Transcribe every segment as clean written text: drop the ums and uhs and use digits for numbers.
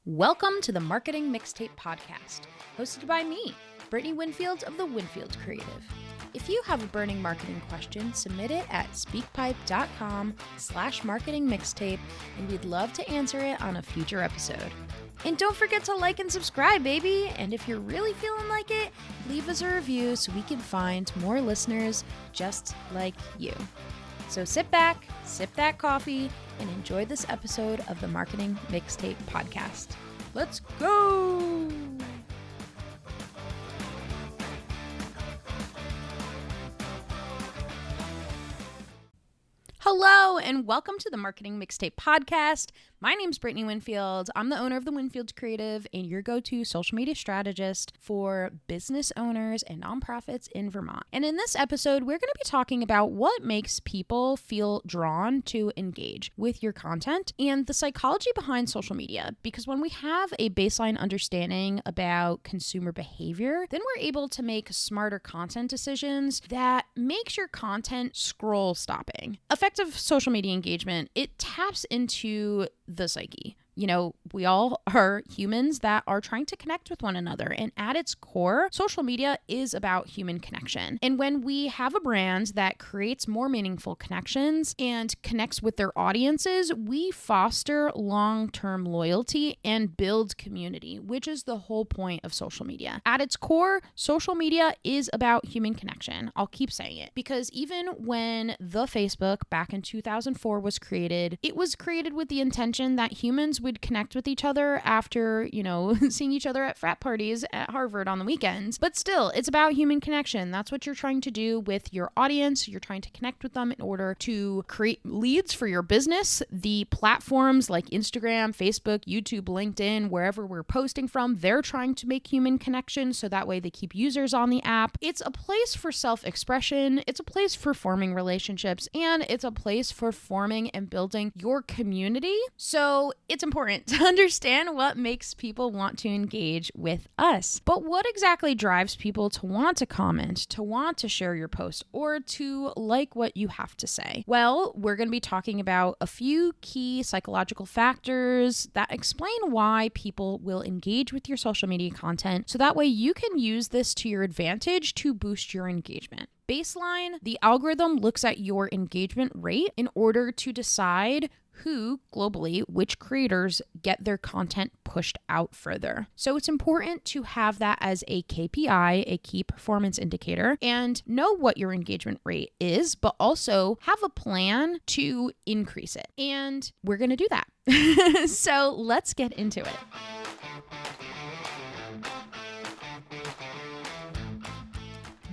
Welcome to the Marketing Mixtape Podcast, hosted by me, Brittany Winfield of The Winfield Creative. If you have a burning marketing question, submit it at speakpipe.com/marketingmixtape, and we'd love to answer it on a future episode. And don't forget to like and subscribe, baby! And if you're really feeling like it, leave us a review so we can find more listeners just like you. So sit back, sip that coffee, and enjoy this episode of the Marketing Mixtape Podcast. Let's go! Hello, and welcome to the Marketing Mixtape Podcast. My name's Brittany Winfield. I'm the owner of The Winfield Creative and your go-to social media strategist for business owners and nonprofits in Vermont. And in this episode, we're going to be talking about what makes people feel drawn to engage with your content and the psychology behind social media. Because when we have a baseline understanding about consumer behavior, then we're able to make smarter content decisions that makes your content scroll stopping. Effective social media engagement, it taps into the psyche. You know, we all are humans that are trying to connect with one another. And at its core, social media is about human connection. And when we have a brand that creates more meaningful connections and connects with their audiences, we foster long-term loyalty and build community, which is the whole point of social media. At its core, social media is about human connection. I'll keep saying it because even when the Facebook back in 2004 was created, it was created with the intention that humans would connect with each other after, seeing each other at frat parties at Harvard on the weekends. But still, it's about human connection. That's what you're trying to do with your audience. You're trying to connect with them in order to create leads for your business. The platforms like Instagram, Facebook, YouTube, LinkedIn, wherever we're posting from, they're trying to make human connection so that way they keep users on the app. It's a place for self-expression. It's a place for forming relationships, and it's a place for forming and building your community. So it's important to understand what makes people want to engage with us. But what exactly drives people to want to comment, to want to share your post, or to like what you have to say? Well, we're going to be talking about a few key psychological factors that explain why people will engage with your social media content, so that way you can use this to your advantage to boost your engagement. Baseline, the algorithm looks at your engagement rate in order to decide who globally, which creators get their content pushed out further. So it's important to have that as a KPI, a key performance indicator, and know what your engagement rate is, but also have a plan to increase it. And we're going to do that. So let's get into it.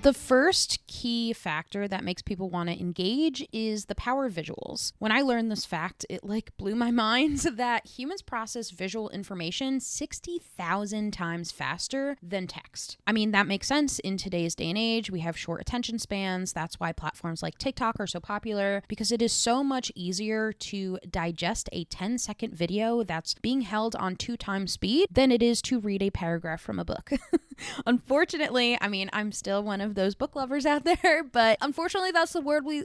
The first key factor that makes people want to engage is the power of visuals. When I learned this fact, it blew my mind that humans process visual information 60,000 times faster than text. I mean, that makes sense in today's day and age. We have short attention spans. That's why platforms like TikTok are so popular, because it is so much easier to digest a 10-second video that's being held on 2 times speed than it is to read a paragraph from a book. Unfortunately, I'm still one of those book lovers out there, but unfortunately that's the world we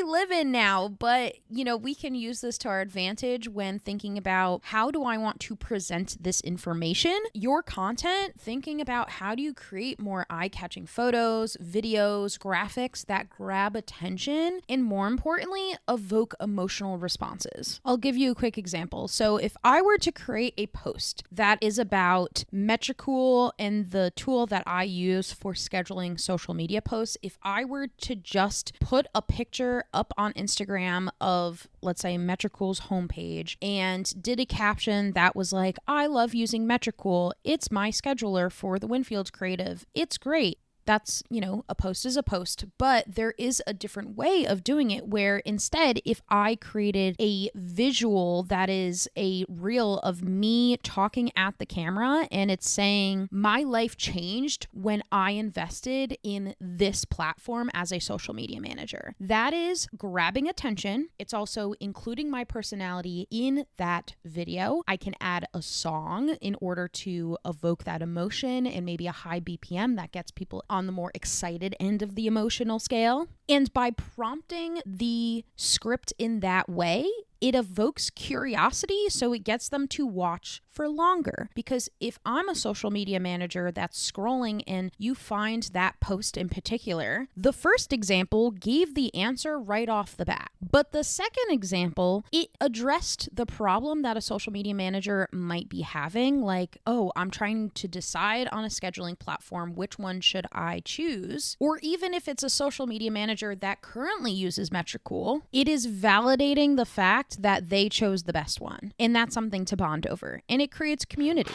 live in now. But we can use this to our advantage when thinking about how do I want to present this information, your content, thinking about how do you create more eye-catching photos, videos, graphics that grab attention, and more importantly, evoke emotional responses. I'll give you a quick example. So if I were to create a post that is about Metricool and the tool that I use for scheduling social media posts, if I were to just put a picture up on Instagram of, let's say, Metricool's homepage and did a caption that was like, I love using Metricool. It's my scheduler for the Winfield Creative. It's great. That's, a post is a post, but there is a different way of doing it where instead, if I created a visual that is a reel of me talking at the camera and it's saying, my life changed when I invested in this platform as a social media manager. That is grabbing attention. It's also including my personality in that video. I can add a song in order to evoke that emotion and maybe a high BPM that gets people on the more excited end of the emotional scale. And by prompting the script in that way, it evokes curiosity, so it gets them to watch for longer. Because if I'm a social media manager that's scrolling and you find that post in particular, the first example gave the answer right off the bat. But the second example, it addressed the problem that a social media manager might be having, like, oh, I'm trying to decide on a scheduling platform, which one should I choose? Or even if it's a social media manager that currently uses Metricool, it is validating the fact that they chose the best one. And that's something to bond over. And it creates community.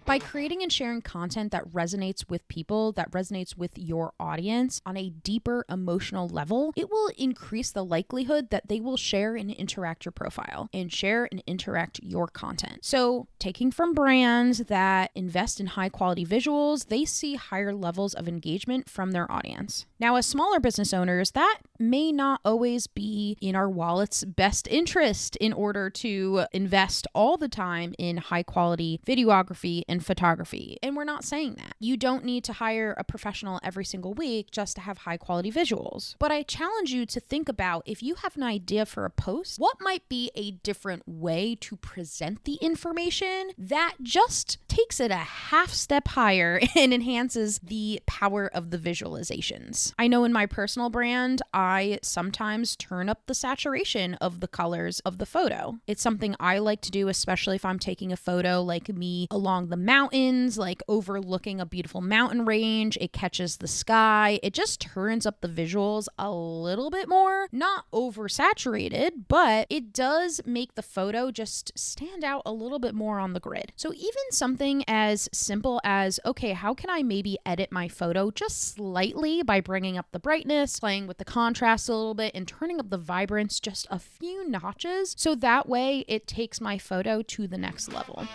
By creating and sharing content that resonates with people, that resonates with your audience on a deeper emotional level, it will increase the likelihood that they will share and interact your profile and share and interact your content. So taking from brands that invest in high quality visuals, they see higher levels of engagement from their audience. Now, as smaller business owners, that may not always be in our wallet's best interest in order to invest all the time in high quality videography and photography. And we're not saying that. You don't need to hire a professional every single week just to have high quality visuals. But I challenge you to think about, if you have an idea for a post, what might be a different way to present the information that just takes it a half step higher and enhances the power of the visualizations. I know in my personal brand, I sometimes turn up the saturation of the colors of the photo. It's something I like to do, especially if I'm taking a photo like me along the mountains, like overlooking a beautiful mountain range. It catches the sky. It just turns up the visuals a little bit more. Not oversaturated, but it does make the photo just stand out a little bit more on the grid. So even something as simple as, okay, how can I maybe edit my photo just slightly by bringing up the brightness, playing with the contrast a little bit, and turning up the vibrance just a few notches, so that way it takes my photo to the next level.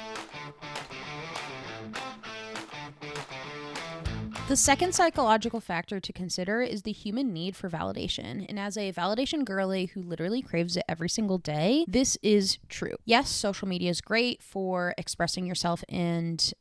The second psychological factor to consider is the human need for validation. And as a validation girly who literally craves it every single day, this is true. Yes, social media is great for expressing yourself and,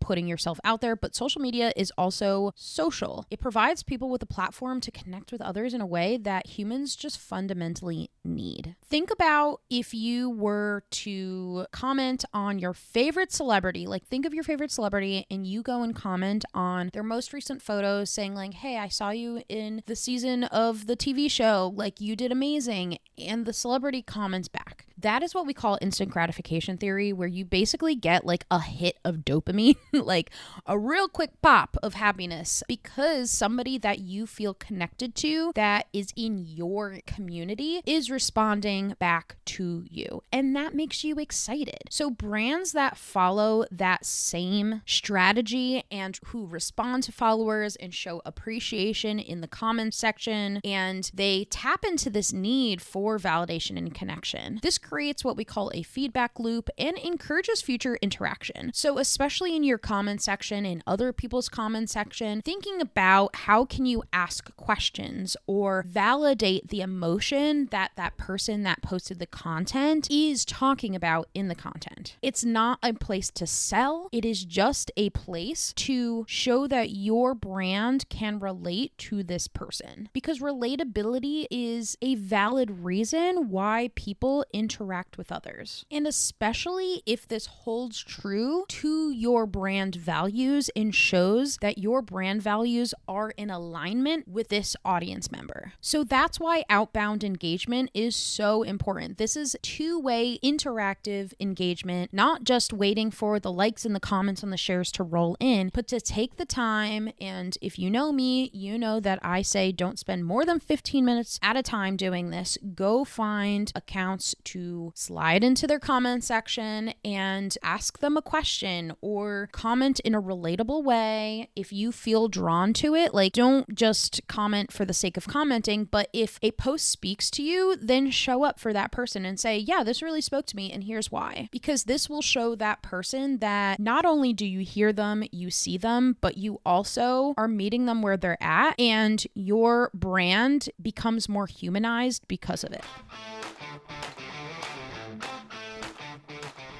putting yourself out there, but social media is also social. It provides people with a platform to connect with others in a way that humans just fundamentally need. Think about if you were to comment on your favorite celebrity, like think of your favorite celebrity and you go and comment on their most recent photos saying like, hey, I saw you in the season of the TV show, like you did amazing, and the celebrity comments back. That is what we call instant gratification theory, where you basically get like a hit of dopamine, like a real quick pop of happiness, because somebody that you feel connected to, that is in your community, is responding back to you. And that makes you excited. So brands that follow that same strategy and who respond to followers and show appreciation in the comment section, and they tap into this need for validation and connection. This creates what we call a feedback loop and encourages future interaction. So especially in your comment section and other people's comment section, thinking about how can you ask questions or validate the emotion that that person that posted the content is talking about in the content. It's not a place to sell. It is just a place to show that your brand can relate to this person, because relatability is a valid reason why people interact with others. And especially if this holds true to your brand values and shows that your brand values are in alignment with this audience member. So that's why outbound engagement is so important. This is two-way interactive engagement, not just waiting for the likes and the comments and the shares to roll in, but to take the time. And if you know me, you know that I say don't spend more than 15 minutes at a time doing this. Go find accounts to slide into their comment section and ask them a question or comment in a relatable way. If you feel drawn to it, like don't just comment for the sake of commenting, but if a post speaks to you, then show up for that person and say, yeah, this really spoke to me and here's why. Because this will show that person that not only do you hear them, you see them, but you also are meeting them where they're at, and your brand becomes more humanized because of it.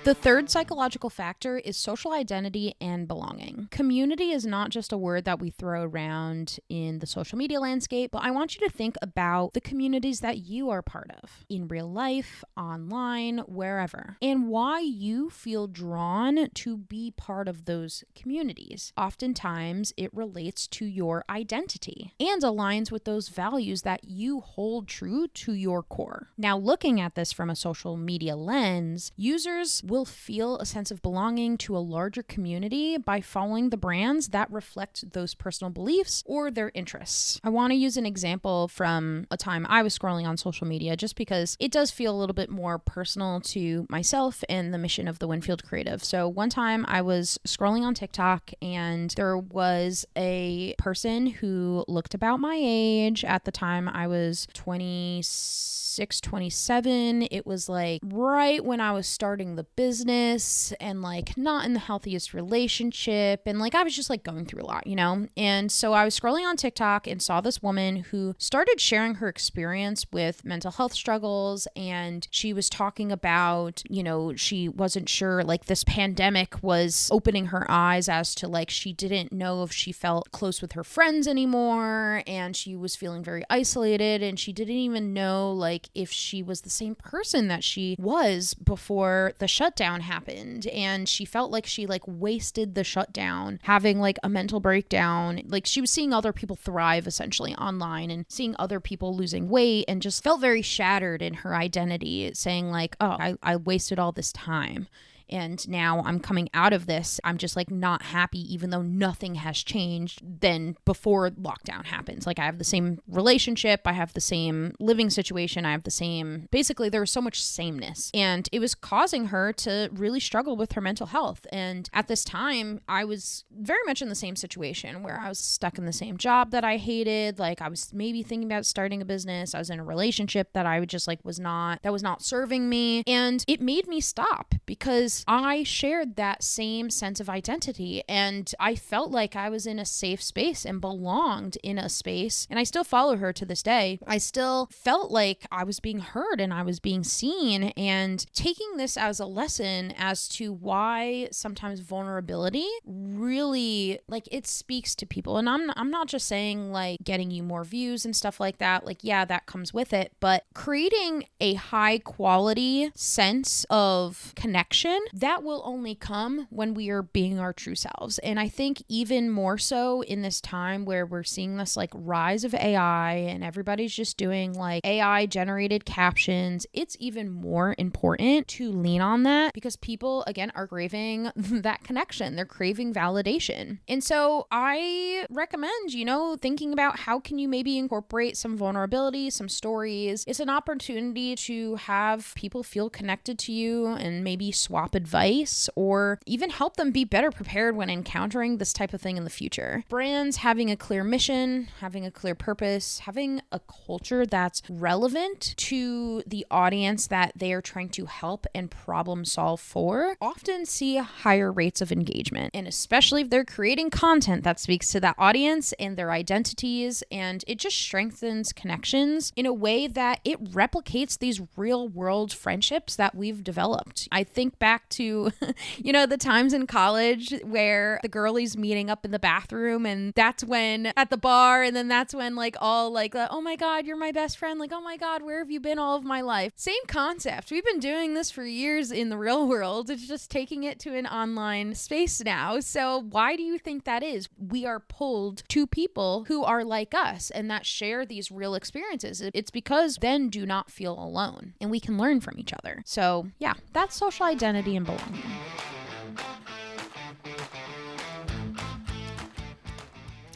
The third psychological factor is social identity and belonging. Community is not just a word that we throw around in the social media landscape, but I want you to think about the communities that you are part of in real life, online, wherever, and why you feel drawn to be part of those communities. Oftentimes, it relates to your identity and aligns with those values that you hold true to your core. Now, looking at this from a social media lens, users will feel a sense of belonging to a larger community by following the brands that reflect those personal beliefs or their interests. I want to use an example from a time I was scrolling on social media just because it does feel a little bit more personal to myself and the mission of the Winfield Creative. So one time I was scrolling on TikTok and there was a person who looked about my age. At the time I was 26, 27. It was like right when I was starting the business and like not in the healthiest relationship. And like I was just like going through a lot, you know? And so I was scrolling on TikTok and saw this woman who started sharing her experience with mental health struggles. And she was talking about, you know, she wasn't sure, like this pandemic was opening her eyes as to like she didn't know if she felt close with her friends anymore. And she was feeling very isolated. And she didn't even know like if she was the same person that she was before the shutdown happened. And she felt like she like wasted the shutdown, having like a mental breakdown. Like she was seeing other people thrive essentially online and seeing other people losing weight and just felt very shattered in her identity, saying like, oh, I wasted all this time. And now I'm coming out of this. I'm just like not happy, even though nothing has changed than before lockdown happens. Like I have the same relationship. I have the same living situation. I have the same, basically there was so much sameness, and it was causing her to really struggle with her mental health. And at this time I was very much in the same situation where I was stuck in the same job that I hated. Like I was maybe thinking about starting a business. I was in a relationship that I would just like was not serving me. And it made me stop because I shared that same sense of identity and I felt like I was in a safe space and belonged in a space. And I still follow her to this day. I still felt like I was being heard and I was being seen, and taking this as a lesson as to why sometimes vulnerability really like it speaks to people. And I'm not just saying like getting you more views and stuff like that. Like, yeah, that comes with it, but creating a high quality sense of connection, that will only come when we are being our true selves. And I think even more so in this time where we're seeing this like rise of AI and everybody's just doing like AI generated captions, it's even more important to lean on that because people again are craving that connection. They're craving validation. And so I recommend, you know, thinking about how can you maybe incorporate some vulnerability, some stories. It's an opportunity to have people feel connected to you and maybe swap advice or even help them be better prepared when encountering this type of thing in the future. Brands having a clear mission, having a clear purpose, having a culture that's relevant to the audience that they are trying to help and problem solve for often see higher rates of engagement. And especially if they're creating content that speaks to that audience and their identities, and it just strengthens connections in a way that it replicates these real world friendships that we've developed. I think back to, you know, the times in college where the girlies meeting up in the bathroom and that's when at the bar, and then that's when like all like, oh my God, you're my best friend. Like, oh my God, where have you been all of my life? Same concept. We've been doing this for years in the real world. It's just taking it to an online space now. So why do you think that is? We are pulled to people who are like us and that share these real experiences. It's because then do not feel alone and we can learn from each other. So yeah, that's social identity and belonging.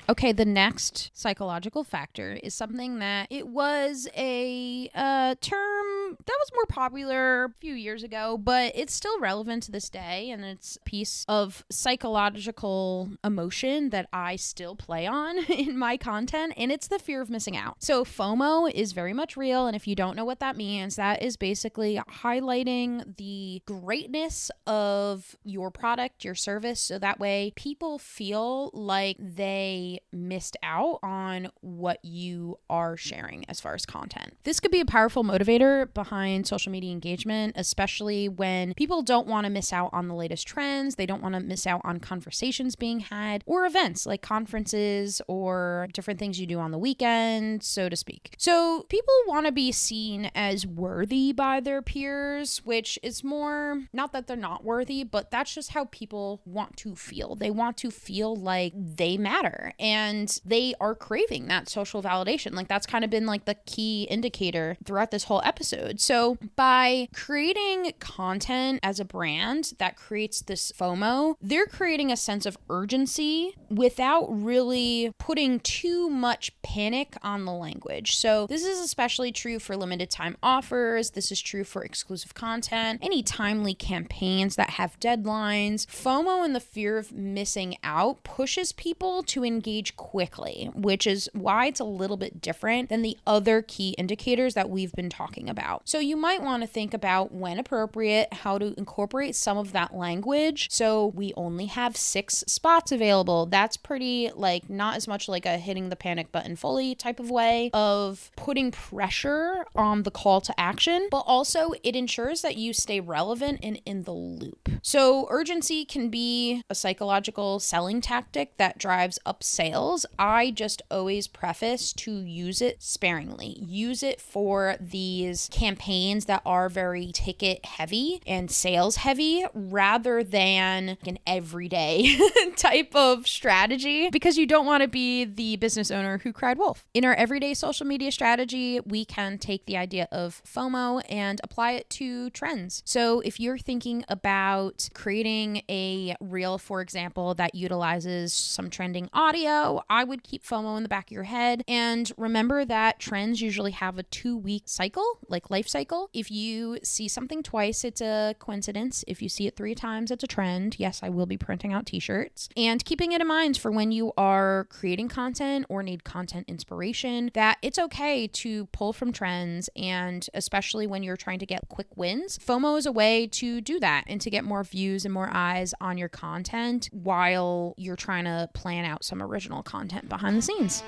Okay, the next psychological factor is something that it was a term that was more popular a few years ago, but it's still relevant to this day, and it's a piece of psychological emotion that I still play on in my content, and it's the fear of missing out. So FOMO is very much real, and if you don't know what that means, that is basically highlighting the greatness of your product, your service, so that way people feel like they be missed out on what you are sharing as far as content. This could be a powerful motivator behind social media engagement, especially when people don't want to miss out on the latest trends. They don't want to miss out on conversations being had or events like conferences or different things you do on the weekend, so to speak. So people want to be seen as worthy by their peers, which is more, not that they're not worthy, but that's just how people want to feel. They want to feel like they matter and they are craving that social validation. Like that's kind of been like the key indicator throughout this whole episode. So by creating content as a brand that creates this FOMO, they're creating a sense of urgency without really putting too much panic on the language. So this is especially true for limited time offers. This is true for exclusive content, any timely campaigns that have deadlines. FOMO and the fear of missing out pushes people to engage quickly, which is why it's a little bit different than the other key indicators that we've been talking about. So you might want to think about, when appropriate, how to incorporate some of that language. So we only have 6 spots available. That's pretty, like, not as much like a hitting the panic button fully type of way of putting pressure on the call to action, but also it ensures that you stay relevant and in the loop. So urgency can be a psychological selling tactic that drives up sales. I just always preface to use it sparingly. Use it for these campaigns that are very ticket heavy and sales heavy rather than an everyday type of strategy, because you don't want to be the business owner who cried wolf. In our everyday social media strategy, we can take the idea of FOMO and apply it to trends. So if you're thinking about creating a reel, for example, that utilizes some trending audio, I would keep FOMO in the back of your head and remember that trends usually have a 2-week cycle, like life cycle. If you see something twice, it's a coincidence. If you see it 3 times, it's a trend. Yes, I will be printing out t-shirts. And keeping it in mind for when you are creating content or need content inspiration, that it's okay to pull from trends, and especially when you're trying to get quick wins, FOMO is a way to do that and to get more views and more eyes on your content while you're trying to plan out some original content behind the scenes.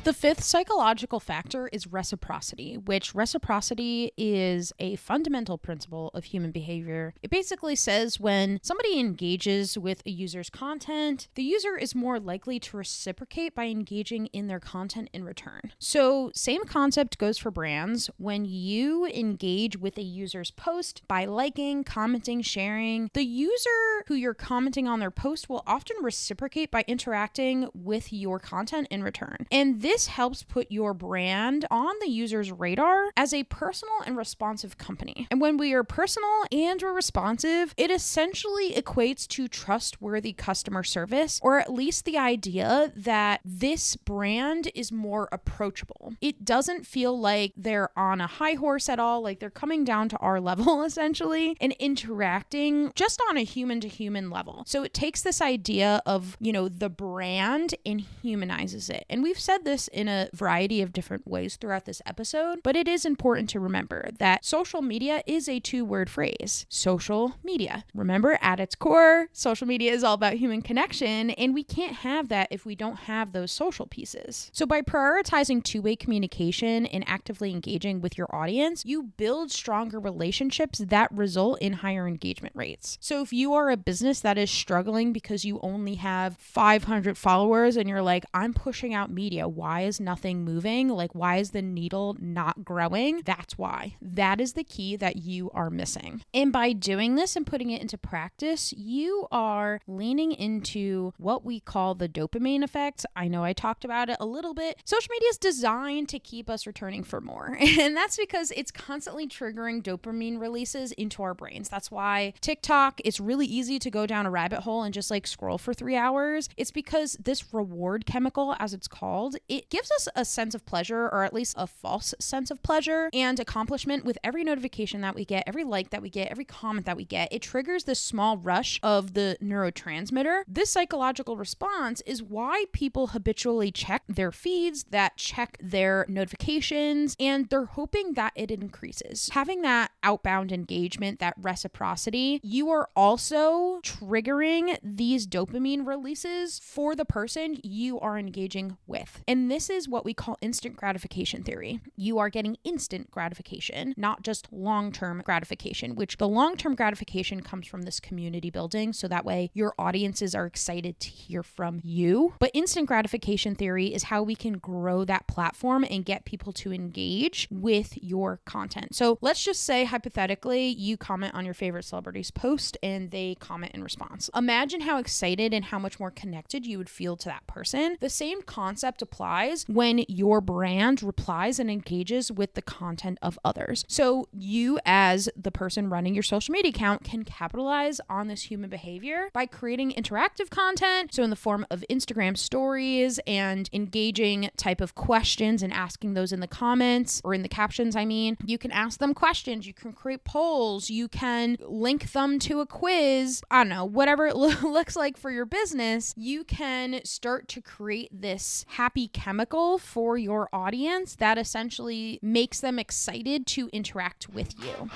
The 5th psychological factor is reciprocity, which reciprocity is a fundamental principle of human behavior. It basically says when somebody engages with a user's content, the user is more likely to reciprocate by engaging in their content in return. So same concept goes for brands. When you engage with a user's post by liking, commenting, sharing, the user who you're commenting on their post will often reciprocate by interacting with your content in return. And this helps put your brand on the user's radar as a personal and responsive company. And when we are personal and we're responsive, it essentially equates to trustworthy customer service, or at least the idea that this brand is more approachable. It doesn't feel like they're on a high horse at all, like they're coming down to our level essentially and interacting just on a human to human level. So it takes this idea of, the brand and humanizes it. And we've said this in a variety of different ways throughout this episode, but it is important to remember that social media is a 2-word phrase. Social media. Remember, at its core, social media is all about human connection, and we can't have that if we don't have those social pieces. So by prioritizing 2-way communication and actively engaging with your audience, you build stronger relationships that result in higher engagement rates. So if you are a business that is struggling because you only have 500 followers and you're like, I'm pushing out media, why is nothing moving? Like, why is the needle not growing? That's why. That is the key that you are missing. And by doing this and putting it into practice, you are leaning into what we call the dopamine effect. I know I talked about it a little bit. Social media is designed to keep us returning for more. And that's because it's constantly triggering dopamine releases into our brains. That's why TikTok, it's really easy to go down a rabbit hole and just like scroll for 3 hours. It's because this reward chemical, as it's called, it it gives us a sense of pleasure, or at least a false sense of pleasure and accomplishment with every notification that we get, every like that we get, every comment that we get. It triggers this small rush of the neurotransmitter. This psychological response is why people habitually check their feeds, that check their notifications, and they're hoping that it increases. Having that outbound engagement, that reciprocity, you are also triggering these dopamine releases for the person you are engaging with. And this is what we call instant gratification theory. You are getting instant gratification, not just long-term gratification, which the long-term gratification comes from this community building. So that way your audiences are excited to hear from you. But instant gratification theory is how we can grow that platform and get people to engage with your content. So let's just say hypothetically you comment on your favorite celebrity's post and they comment in response. Imagine how excited and how much more connected you would feel to that person. The same concept applies when your brand replies and engages with the content of others. So you, as the person running your social media account, can capitalize on this human behavior by creating interactive content. So in the form of Instagram stories and engaging type of questions and asking those in the comments or in the captions, you can ask them questions, you can create polls, you can link them to a quiz, I don't know, whatever it looks like for your business. You can start to create this happy chemical for your audience that essentially makes them excited to interact with you.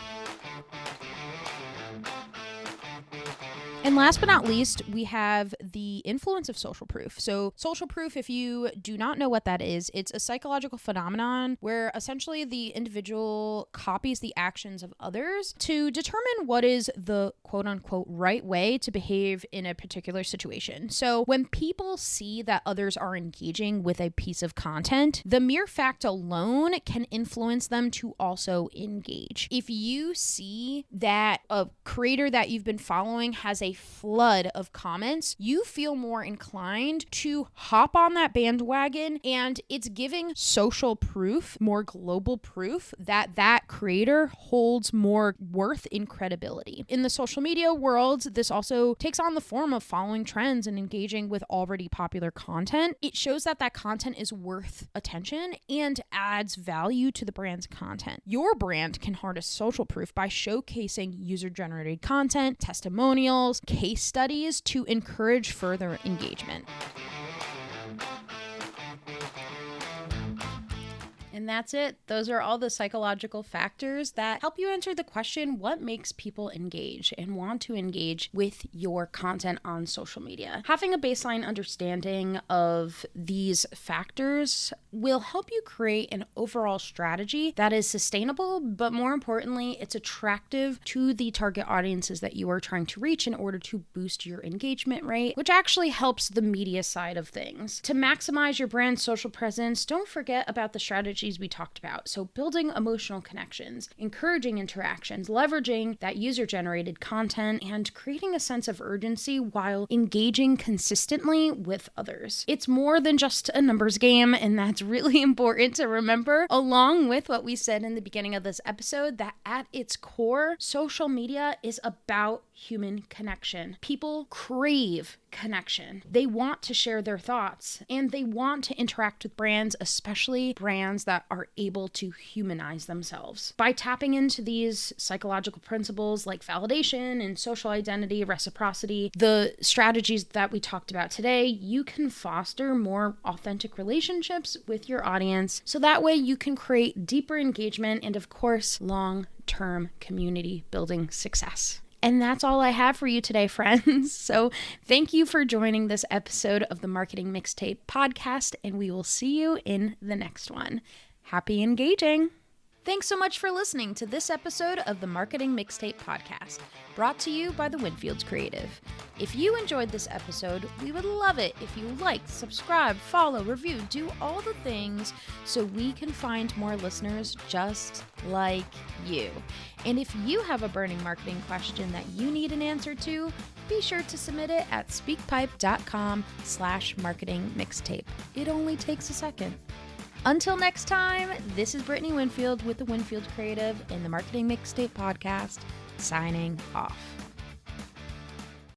And last but not least, we have the influence of social proof. So social proof, if you do not know what that is, it's a psychological phenomenon where essentially the individual copies the actions of others to determine what is the quote unquote right way to behave in a particular situation. So when people see that others are engaging with a piece of content, the mere fact alone can influence them to also engage. If you see that a creator that you've been following has a flood of comments, you feel more inclined to hop on that bandwagon, and it's giving social proof, more global proof, that that creator holds more worth in credibility. In the social media world, this also takes on the form of following trends and engaging with already popular content. It shows that that content is worth attention and adds value to the brand's content. Your brand can harness social proof by showcasing user-generated content, testimonials, case studies to encourage further engagement. And that's it. Those are all the psychological factors that help you answer the question, what makes people engage and want to engage with your content on social media? Having a baseline understanding of these factors will help you create an overall strategy that is sustainable, but more importantly, it's attractive to the target audiences that you are trying to reach in order to boost your engagement rate, which actually helps the media side of things. To maximize your brand's social presence, don't forget about the strategies we talked about. So building emotional connections, encouraging interactions, leveraging that user-generated content, and creating a sense of urgency while engaging consistently with others. It's more than just a numbers game, and that's really important to remember, along with what we said in the beginning of this episode, that at its core, social media is about human connection. People crave connection. They want to share their thoughts, and they want to interact with brands, especially brands that are able to humanize themselves. By tapping into these psychological principles like validation and social identity, reciprocity, the strategies that we talked about today, you can foster more authentic relationships with your audience, so that way you can create deeper engagement and, of course, long-term community building success. And that's all I have for you today, friends. So thank you for joining this episode of the Marketing Mixtape podcast, and we will see you in the next one. Happy engaging! Thanks so much for listening to this episode of the Marketing Mixtape podcast, brought to you by the Winfields Creative. If you enjoyed this episode, we would love it if you like, subscribe, follow, review, do all the things so we can find more listeners just like you. And if you have a burning marketing question that you need an answer to, be sure to submit it at speakpipe.com/marketingmixtape. It only takes a second. Until next time, this is Brittany Winfield with the Winfield Creative and the Marketing Mixtape podcast, signing off.